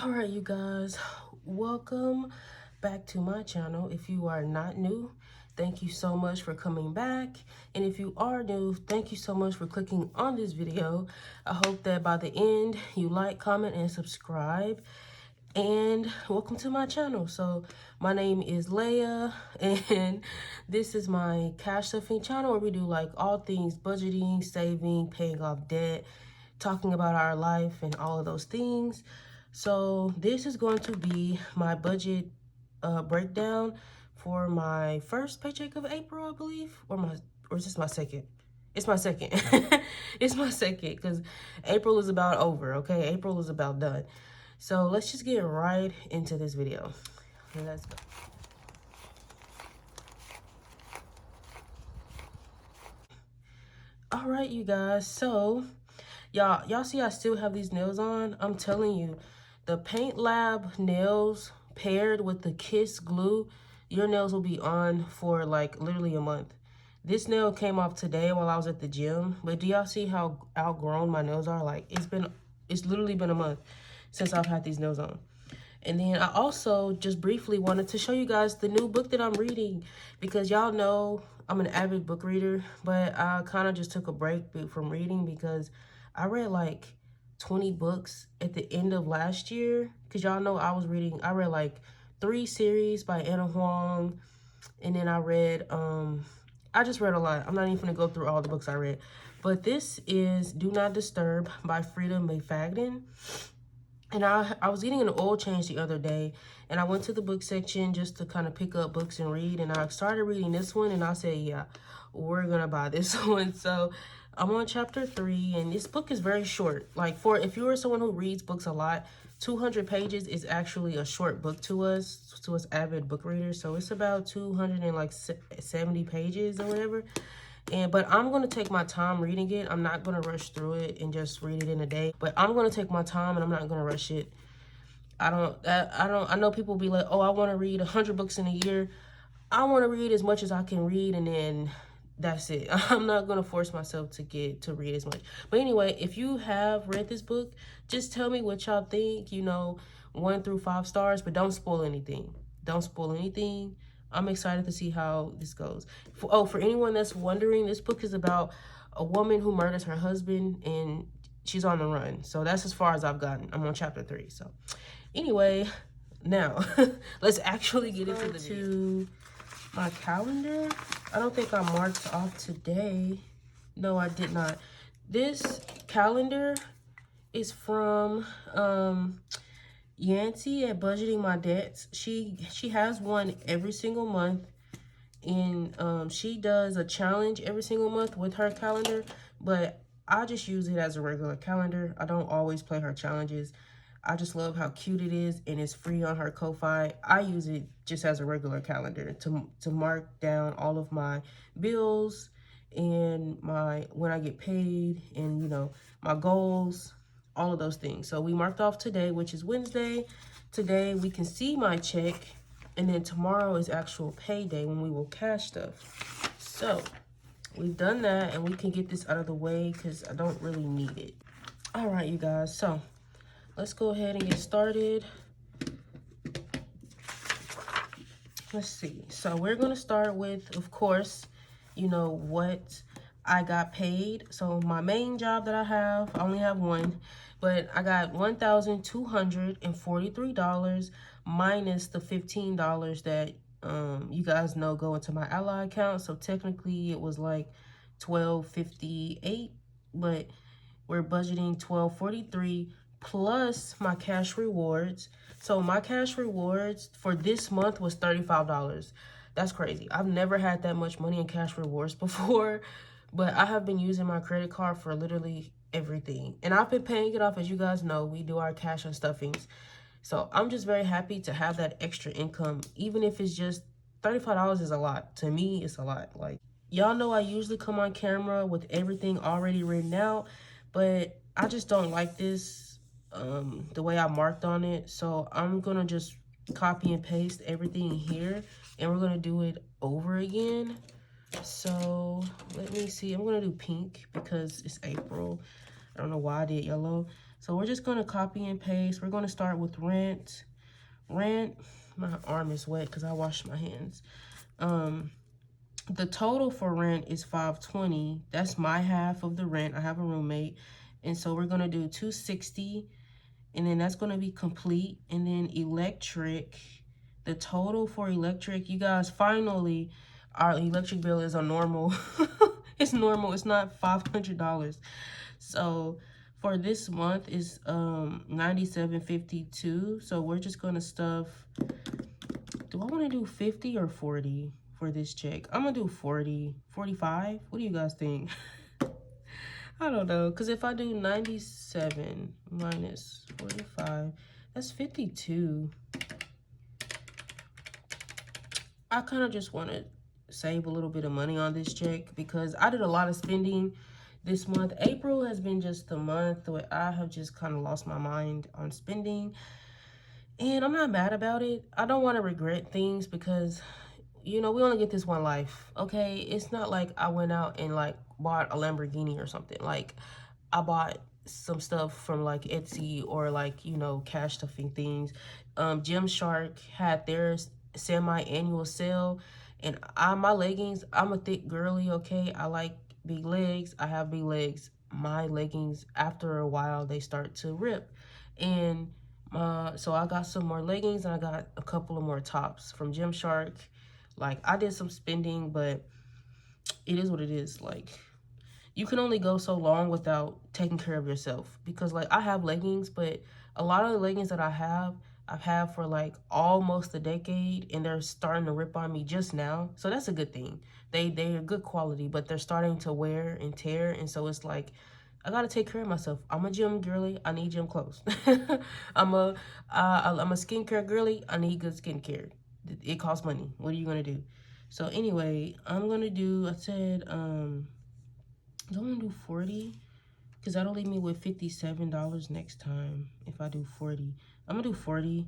All right, you guys, welcome back to my channel. If you are not new, thank you so much for coming back. And if you are new, thank you so much for clicking on this video. I hope that by the end you like, comment, and subscribe. And welcome to my channel. So my name is Leia, and this is my cash stuffing channel where we do like all things budgeting, saving, paying off debt, talking about our life and all of those things. So this is going to be my budget breakdown for my first paycheck of April, I believe, or is this my second? It's my second. It's my second because April is about over, okay? April is about done. So let's just get right into this video. Let's go. All right, you guys. So y'all see I still have these nails on? I'm telling you, the Paint Lab nails paired with the Kiss glue, your nails will be on for like literally a month. This nail came off today while I was at the gym, but do y'all see how outgrown my nails are? Like it's literally been a month since I've had these nails on. And then I also just briefly wanted to show you guys the new book that I'm reading, because y'all know I'm an avid book reader, but I kind of just took a break from reading because I read like 20 books at the end of last year. Because y'all know I read like 3 series by Anna Huang, and then I just read a lot. I'm not even gonna go through all the books I read, but this is Do Not Disturb by Frida McFadden. And I was getting an oil change the other day, and I went to the book section just to kind of pick up books and read, and I started reading this one, and I said, yeah, we're gonna buy this one. So I'm on chapter 3, and this book is very short. Like, if you are someone who reads books a lot, 200 pages is actually a short book to us avid book readers. So it's about 270 pages or whatever. But I'm going to take my time reading it. I'm not going to rush through it and just read it in a day. But I'm going to take my time, and I'm not going to rush it. I know people be like, oh, I want to read 100 books in a year. I want to read as much as I can read, and then that's it. I'm not going to force myself to read as much. But anyway, if you have read this book, just tell me what y'all think, 1 through 5 stars, but don't spoil anything. Don't spoil anything. I'm excited to see how this goes. For anyone that's wondering, this book is about a woman who murders her husband, and she's on the run. So that's as far as I've gotten. I'm on chapter 3. So anyway, now let's actually get into the video. My calendar. I don't think I marked off today. No, I did not. This calendar is from Yancy at Budgeting My Debts. She has one every single month, and she does a challenge every single month with her calendar, but I just use it as a regular calendar. I don't always play her challenges. I just love how cute it is, and it's free on her Ko-Fi. I use it just as a regular calendar to mark down all of my bills and when I get paid, and my goals, all of those things. So we marked off today, which is Wednesday. Today we can see my check, and then tomorrow is actual payday when we will cash stuff. So we've done that, and we can get this out of the way because I don't really need it. All right, you guys. So let's go ahead and get started. Let's see. So we're going to start with, of course, what I got paid. So my main job that I only have one, but I got $1,243 minus the $15 that you guys know go into my ally account. So technically it was like $1,258, but we're budgeting $1,243 plus my cash rewards. So my cash rewards for this month was $35. That's crazy. I've never had that much money in cash rewards before, but I have been using my credit card for literally everything. And I've been paying it off. As you guys know, we do our cash and stuffings. So I'm just very happy to have that extra income. Even if it's just $35 is a lot. To me, it's a lot. Like, y'all know I usually come on camera with everything already written out, but I just don't like this the way I marked on it. So I'm gonna just copy and paste everything here, and we're gonna do it over again. So let me see. I'm gonna do pink because it's April. I don't know why I did yellow. So we're just going to copy and paste. We're going to start with rent. Rent, my arm is wet because I washed my hands. The total for rent is $520. That's my half of the rent. I have a roommate. And so we're going to do $260. And then that's going to be complete. And then electric, the total for electric, you guys, finally, our electric bill is a normal. It's normal. It's not $500. So for this month is $97.52. So we're just going to stuff. Do I want to do 50 or 40 for this check? I'm going to do 40, 45. What do you guys think? I don't know. Because if I do 97 minus 45, that's 52. I kind of just want to save a little bit of money on this check because I did a lot of spending this month. April has been just the month where I have just kind of lost my mind on spending. And I'm not mad about it. I don't want to regret things because, you know, we only get this one life, okay? It's not like I went out and, like, bought a Lamborghini or something. Like, I bought some stuff from, like, Etsy or, like, you know, cash stuffing things. Gymshark had their semi-annual sale. And my leggings, I'm a thick girly, okay? I like big legs. I have big legs. My leggings, after a while, they start to rip. And so I got some more leggings and I got a couple of more tops from Gymshark. Like, I did some spending, but it is what it is. Like, you can only go so long without taking care of yourself. Because, like, I have leggings, but a lot of the leggings that I've had for, like, almost a decade, and they're starting to rip on me just now. So that's a good thing. They're good quality, but they're starting to wear and tear, and so it's like, I gotta take care of myself. I'm a gym girly. I need gym clothes. I'm a skincare girly. I need good skincare. It costs money. What are you gonna do? So anyway, I'm gonna do. I said, I'm gonna do 40, because that'll leave me with $57 next time if I do 40. I'm gonna do 40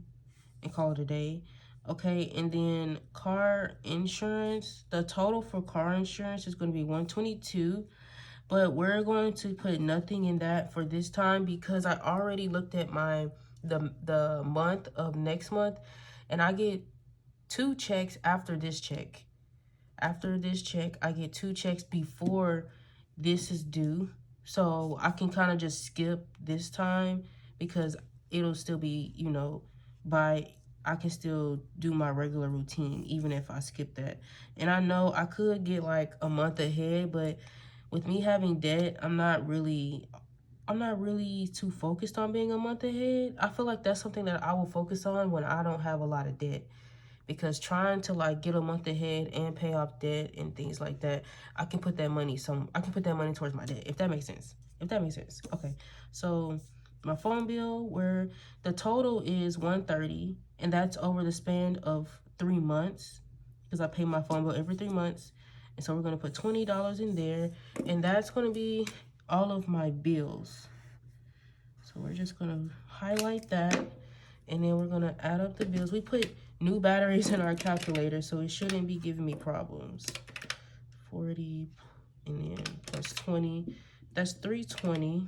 and call it a day. Okay, and then car insurance. The total for car insurance is gonna be $122. But we're going to put nothing in that for this time because I already looked at the month of next month, and I get 2 checks after this check. After this check, I get 2 checks before this is due. So I can kind of just skip this time because it'll still be, you know, I can still do my regular routine even if I skip that. And I know I could get like a month ahead, but with me having debt, I'm not really too focused on being a month ahead. I feel like that's something that I will focus on when I don't have a lot of debt. Because trying to like get a month ahead and pay off debt and things like that, I can put that money towards my debt, if that makes sense. Okay. So my phone bill, where the total is $130, and that's over the span of 3 months because I pay my phone bill every 3 months. And so we're going to put $20 in there, and that's going to be all of my bills. So we're just going to highlight that, and then we're going to add up the bills. We put new batteries in our calculator, so it shouldn't be giving me problems. 40 and then plus 20. That's $320.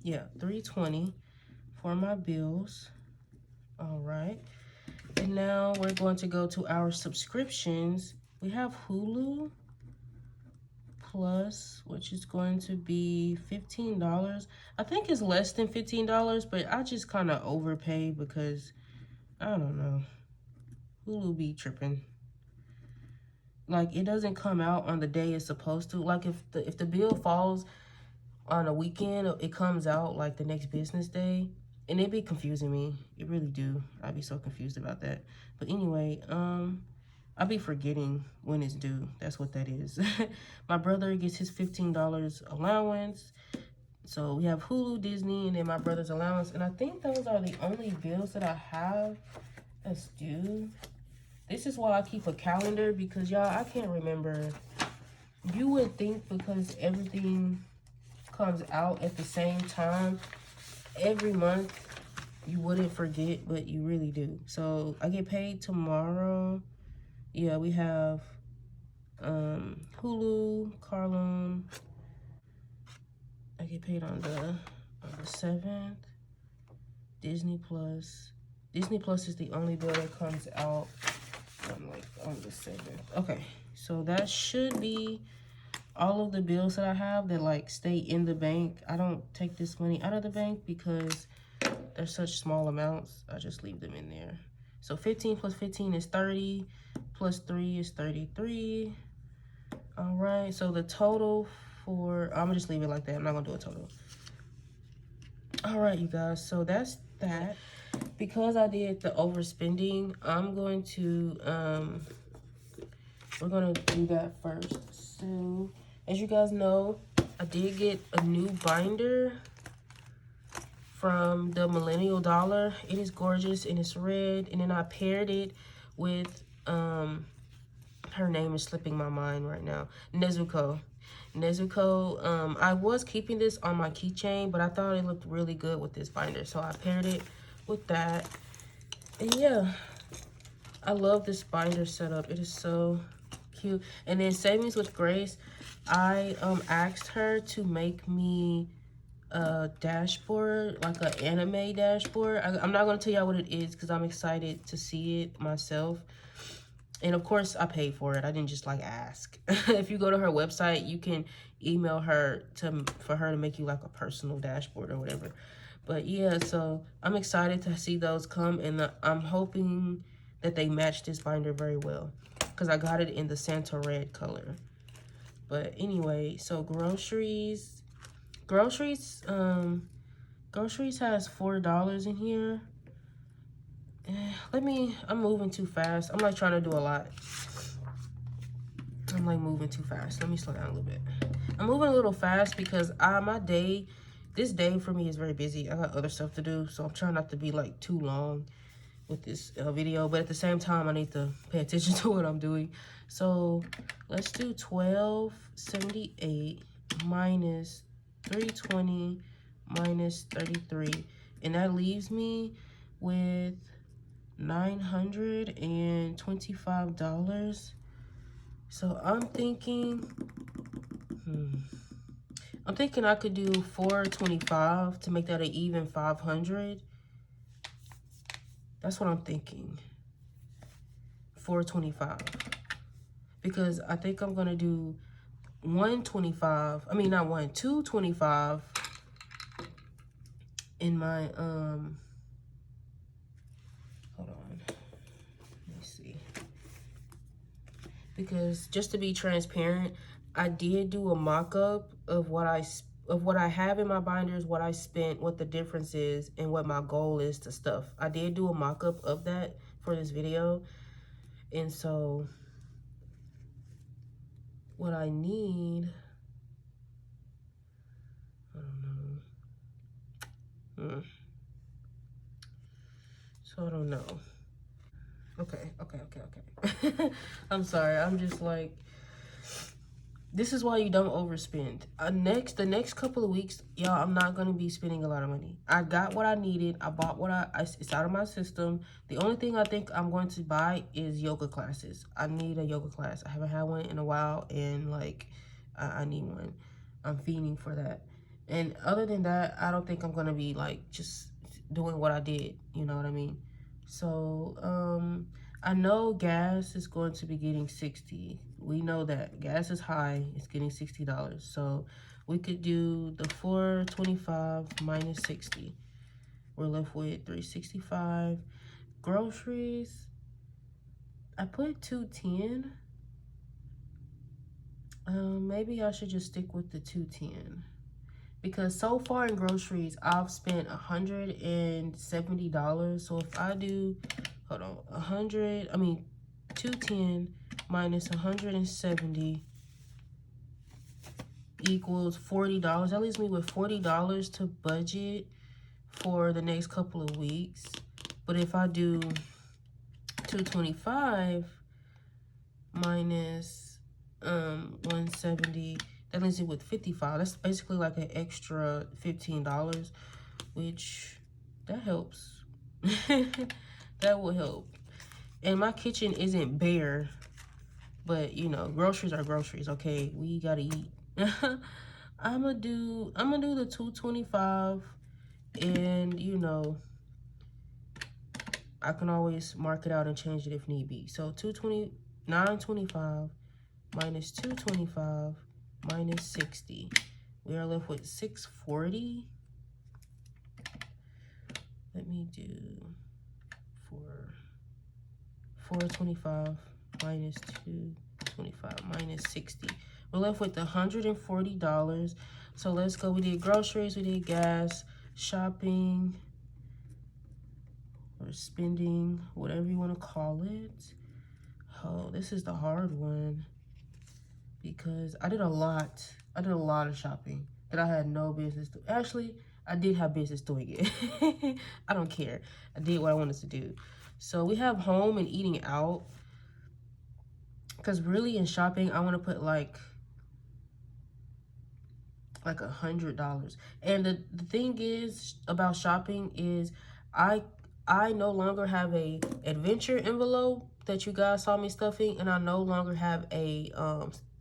Yeah, $320 for my bills. All right. And now we're going to go to our subscriptions. We have Hulu Plus, which is going to be $15. I think it's less than $15, but I just kind of overpay because, I don't know, Hulu be tripping. Like, it doesn't come out on the day it's supposed to. Like, if the bill falls on a weekend, it comes out like the next business day. And it be confusing me. It really do. I'd be so confused about that. But anyway, I'll be forgetting when it's due. That's what that is. My brother gets his $15 allowance. So we have Hulu, Disney, and then my brother's allowance. And I think those are the only bills that I have that's due. This is why I keep a calendar, because y'all, I can't remember. You would think because everything comes out at the same time every month, you wouldn't forget, but you really do. So I get paid tomorrow. Yeah, we have Hulu, car loan, I get paid on the 7th. Disney Plus. Disney Plus is the only bill that comes out on the 7th. Okay, so that should be all of the bills that I have that like stay in the bank. I don't take this money out of the bank because they're such small amounts. I just leave them in there. So 15 plus 15 is 30, plus 3 is 33. All right, so the total for, I'm gonna just leave it like that. I'm not gonna do a total. All right, you guys, so that's that. Because I did the overspending, I'm going to, we're gonna do that first. So, as you guys know, I did get a new binder from the Millennial Dollar. It is gorgeous and it's red. And then I paired it with, her name is slipping my mind right now, Nezuko. Nezuko, I was keeping this on my keychain, but I thought it looked really good with this binder. So I paired it with that. And yeah, I love this binder setup. It is so cute. And then Savings with Grace, I asked her to make me a dashboard, like an anime dashboard. I'm not going to tell y'all what it is because I'm excited to see it myself. And of course, I paid for it. I didn't just like ask. If you go to her website, you can email her for her to make you like a personal dashboard or whatever. But yeah, so I'm excited to see those come, and I'm hoping that they match this binder very well because I got it in the Santa red color. But anyway, so groceries has $4 in here. I'm moving too fast. I'm like trying to do a lot. I'm like moving too fast. Let me slow down a little bit. I'm moving a little fast because this day for me is very busy. I got other stuff to do, so I'm trying not to be like too long with this video. But at the same time, I need to pay attention to what I'm doing. So let's do 1278 minus 320 minus 33, and that leaves me with $925. So I'm thinking I could do 425 to make that an even 500. That's what I'm thinking. 425. Because I think I'm gonna do 225 in my hold on, let me see, because just to be transparent, I did do a mock-up of what I have in my binders, what I spent, what the difference is, and what my goal is to stuff. I did do a mock-up of that for this video, and so what I need, I don't know. So I don't know. Okay. I'm sorry. I'm just like, this is why you don't overspend. The next couple of weeks, y'all, I'm not gonna be spending a lot of money. I got what I needed. I bought what it's out of my system. The only thing I think I'm going to buy is yoga classes. I need a yoga class. I haven't had one in a while, and like, I need one. I'm fiending for that. And other than that, I don't think I'm gonna be like just doing what I did. You know what I mean? So, I know gas is going to be getting $60. We know that gas is high. It's getting $60. So we could do the 425 minus 60. We're left with 365. Groceries, I put 210. Maybe I should just stick with the 210. Because so far in groceries, I've spent $170. So if I do, 210 minus 170 equals $40. That leaves me with $40 to budget for the next couple of weeks. But if I do 225 minus 170, that leaves me with $55. That's basically like an extra $15, which that helps. That will help. And my kitchen isn't bare, but you know, groceries are groceries, okay? We gotta eat. I'm gonna do the 225, and you know, I can always mark it out and change it if need be. So 925 minus 225 minus 60. We are left with 640. Let me do 425 minus 225 minus 60. We're left with $140. So let's go. We did groceries, we did gas, shopping, or spending, whatever you want to call it. Oh, this is the hard one because I did a lot of shopping that I had no business doing. Actually, I did have business doing it. I don't care. I did what I wanted to do. So we have home and eating out. Because really in shopping, I want to put like $100. And the thing is about shopping is I no longer have a adventure envelope that you guys saw me stuffing, and I no longer have a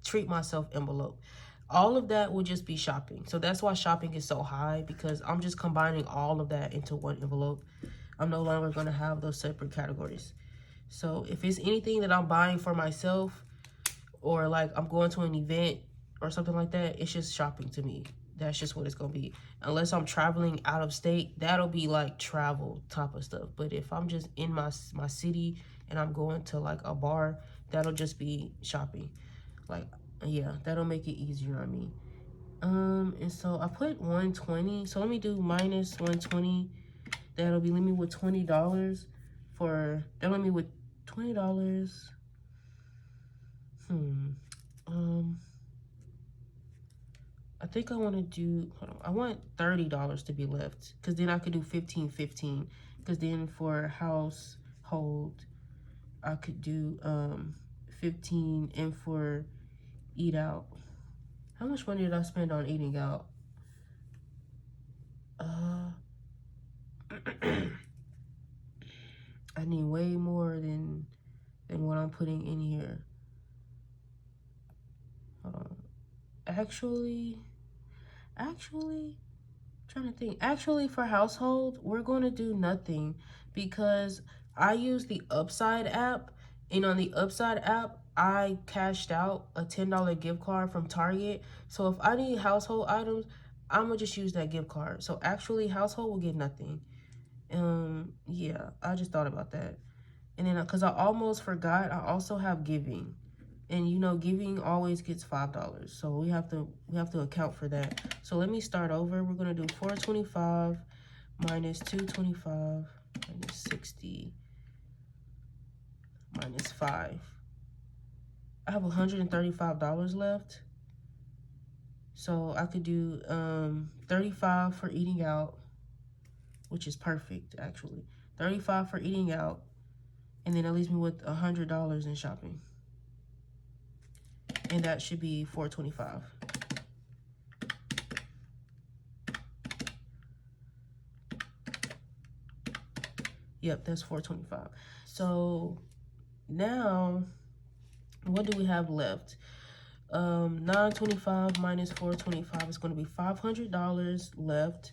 treat myself envelope. All of that will just be shopping. So that's why shopping is so high, because I'm just combining all of that into one envelope. I'm no longer going to have those separate categories. So if it's anything that I'm buying for myself, or like I'm going to an event or something like that, it's just shopping to me. That's just what it's gonna be. Unless I'm traveling out of state, that'll be like travel type of stuff. But if I'm just in my city and I'm going to like a bar, that'll just be shopping. Like, yeah, that'll make it easier on me. And so I put 120. So let me do minus 120. That'll be leave me with $20 for, that'll leave me with $20. I think I want to do, hold on, I want $30 to be left, because then I could do 15, because then for household, I could do 15, and for eat out. How much money did I spend on eating out? I need way more than what I'm putting in here. Hold on. Actually, I'm trying to think. Actually, for household, we're going to do nothing, because I use the Upside app, and on the Upside app, I cashed out a $10 gift card from Target. So if I need household items, I'm gonna just use that gift card. So actually, household will get nothing. Yeah, I just thought about that. And then, because I almost forgot, I also have giving. And you know, giving always gets $5. So we have to account for that. So let me start over. We're gonna do 425 minus 225 minus 60 minus 5. I have $135 left. So I could do 35 for eating out, which is perfect actually. 35 for eating out, and then it leaves me with $100 in shopping. And that should be 425. Yep, that's 425. So now, what do we have left? 925 minus 425 is going to be $500 left.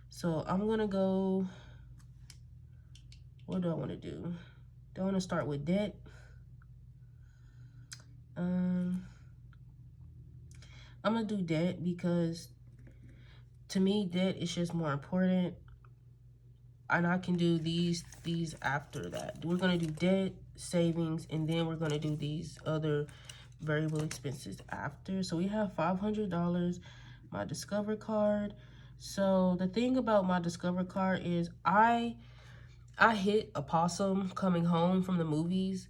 So I'm going to go, what do I want to do? Do I want to start with debt? I'm going to do debt, because to me, debt is just more important. And I can do these after that. We're going to do debt, savings, and then we're going to do these other variable expenses after. So we have $500, my Discover card. So the thing about my Discover card is I hit a possum coming home from the movies,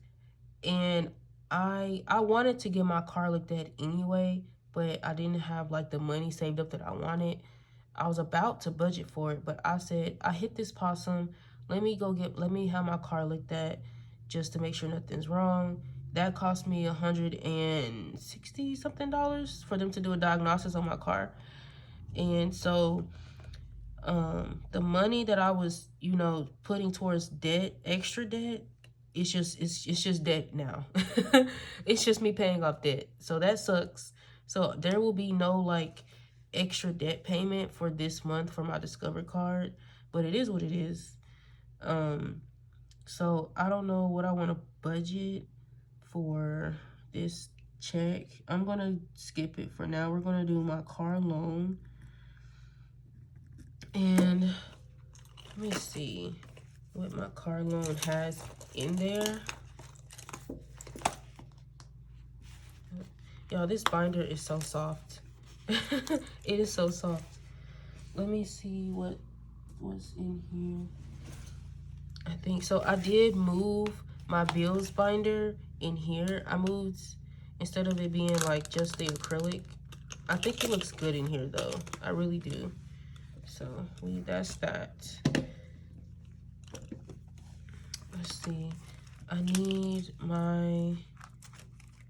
and I wanted to get my car looked at anyway, but I didn't have like the money saved up that I wanted. I was about to budget for it, but I said, I hit this possum. Let me have my car looked at just to make sure nothing's wrong. That cost me $160 something for them to do a diagnosis on my car. And so the money that I was, you know, putting towards debt, extra debt, it's just debt now. It's just me paying off debt. So that sucks. So there will be no like extra debt payment for this month for my Discover card, but it is what it is. So I don't know what I want to budget for this check. I'm gonna skip it for now. We're gonna do my car loan, and let me see what my car loan has in there. Y'all, this binder is so soft. It is so soft. Let me see what's in here. I think so. I did move my bills binder in here. I moved, instead of it being like just the acrylic, I think it looks good in here though. I really do. So that's that. Let's see. I need my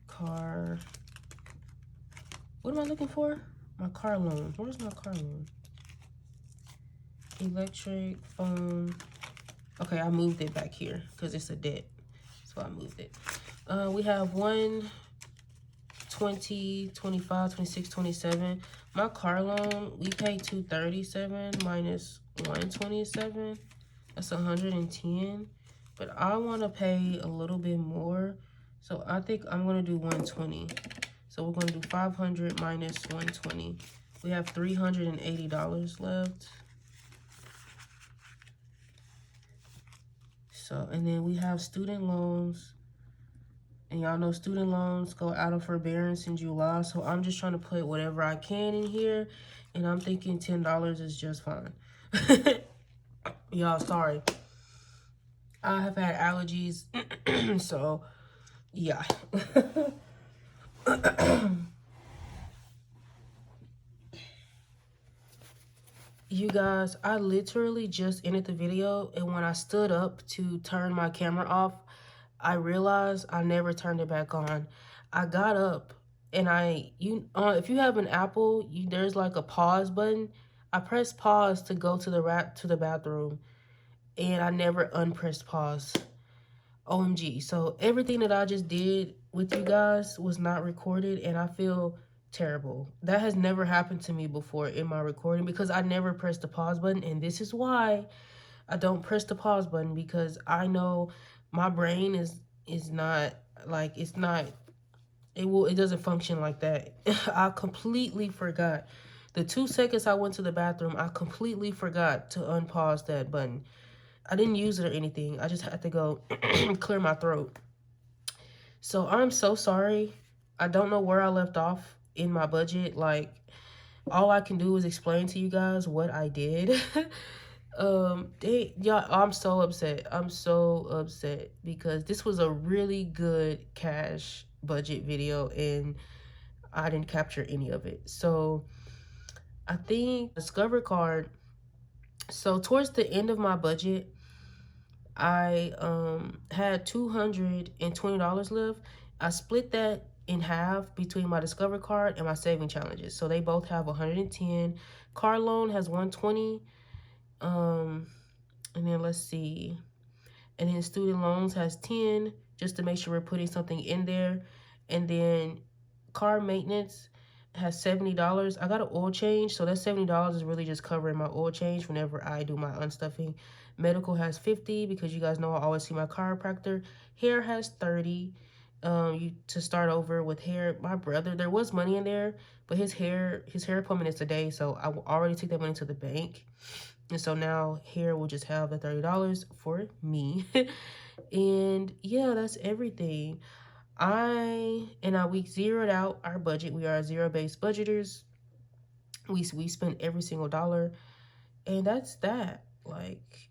car. What am I looking for? My car loan. Where's my car loan? Electric, phone. Okay, I moved it back here because it's a debt. So I moved it. We have 1, 20, 25, 26, 27. My car loan, we pay $237 minus 127. That's 110. But I want to pay a little bit more. So I think I'm going to do 120. So we're going to do 500 minus 120. We have $380 left. So, and then we have student loans. And y'all know student loans go out of forbearance in July. So I'm just trying to put whatever I can in here. And I'm thinking $10 is just fine. Y'all, sorry. I have had allergies. So, yeah. You guys, I literally just ended the video, and when I stood up to turn my camera off, I realized I never turned it back on. I got up, and if you have an Apple, there's like a pause button. I pressed pause to go to the bathroom, and I never unpressed pause. OMG. So everything that I just did with you guys was not recorded, and I feel terrible. That has never happened to me before in my recording because I never pressed the pause button, and this is why I don't press the pause button, because I know my brain is not like, it doesn't function like that. I completely forgot. The 2 seconds I went to the bathroom, I completely forgot to unpause that button. I didn't use it or anything. I just had to go clear my throat. So I'm so sorry. I don't know where I left off in my budget. Like, all I can do is explain to you guys what I did. Y'all, I'm so upset. I'm so upset because this was a really good cash budget video and I didn't capture any of it. So I think Discover card. So towards the end of my budget, I had $220 left. I split that in half between my Discover card and my saving challenges. So they both have 110. Car loan has 120. And then let's see. And then student loans has 10, just to make sure we're putting something in there. And then car maintenance has $70. I got an oil change, so that $70 is really just covering my oil change whenever I do my unstuffing. Medical has 50 because you guys know I always see my chiropractor. Hair has 30. To start over with hair, my brother, there was money in there, but his hair appointment is today, so I already took that money to the bank. And so now hair will just have the $30 for me. And yeah, that's everything. We zeroed out our budget. We are zero-based budgeters. We spend every single dollar, and that's that. Like,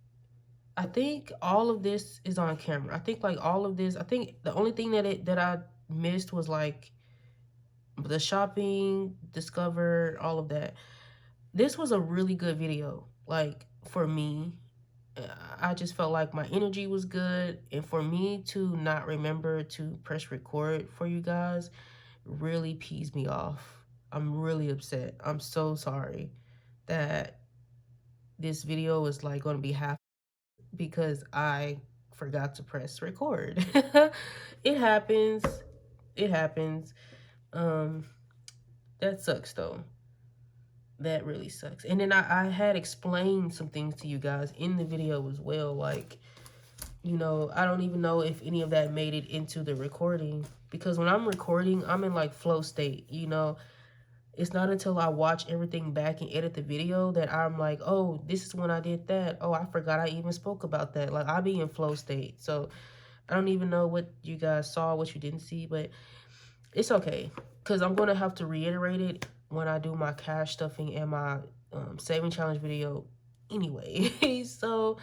I think all of this is on camera. I think like all of this, I think the only thing that I missed was like the shopping, Discover, all of that. This was a really good video. Like, for me, I just felt like my energy was good, and for me to not remember to press record for you guys really pees me off. I'm really upset. I'm so sorry that this video is like going to be half because I forgot to press record. It happens. It happens. That sucks though. That really sucks. And then I had explained some things to you guys in the video as well. Like, you know, I don't even know if any of that made it into the recording. Because when I'm recording, I'm in like flow state, you know. It's not until I watch everything back and edit the video that I'm like, oh, this is when I did that. Oh, I forgot I even spoke about that. Like, I be in flow state. So I don't even know what you guys saw, what you didn't see. But it's okay. Because I'm going to have to reiterate it when I do my cash stuffing and my saving challenge video anyway. So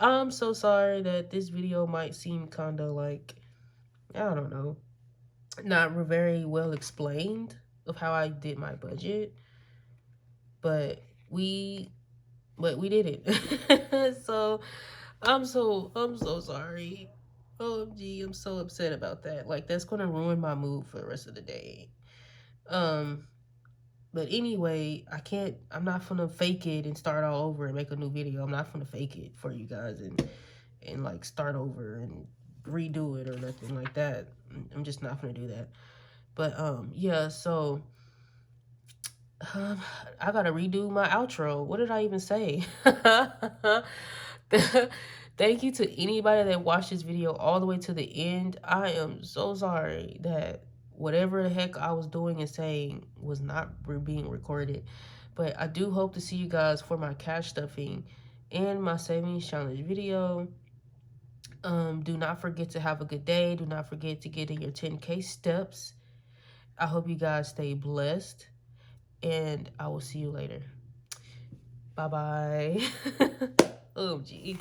I'm so sorry that this video might seem kind of like, I don't know, not very well explained of how I did my budget, but we did it. So I'm so sorry. OMG, I'm so upset about that. Like, that's gonna ruin my mood for the rest of the day. But anyway, I'm not gonna fake it and start all over and make a new video. I'm not gonna fake it for you guys and like start over and redo it or nothing like that. I'm just not gonna do that. But yeah, so I gotta redo my outro. What did I even say? Thank you to anybody that watched this video all the way to the end. I am so sorry that whatever the heck I was doing and saying was not being recorded. But I do hope to see you guys for my cash stuffing and my savings challenge video. Do not forget to have a good day. Do not forget to get in your 10K steps. I hope you guys stay blessed, and I will see you later. Bye-bye. OMG.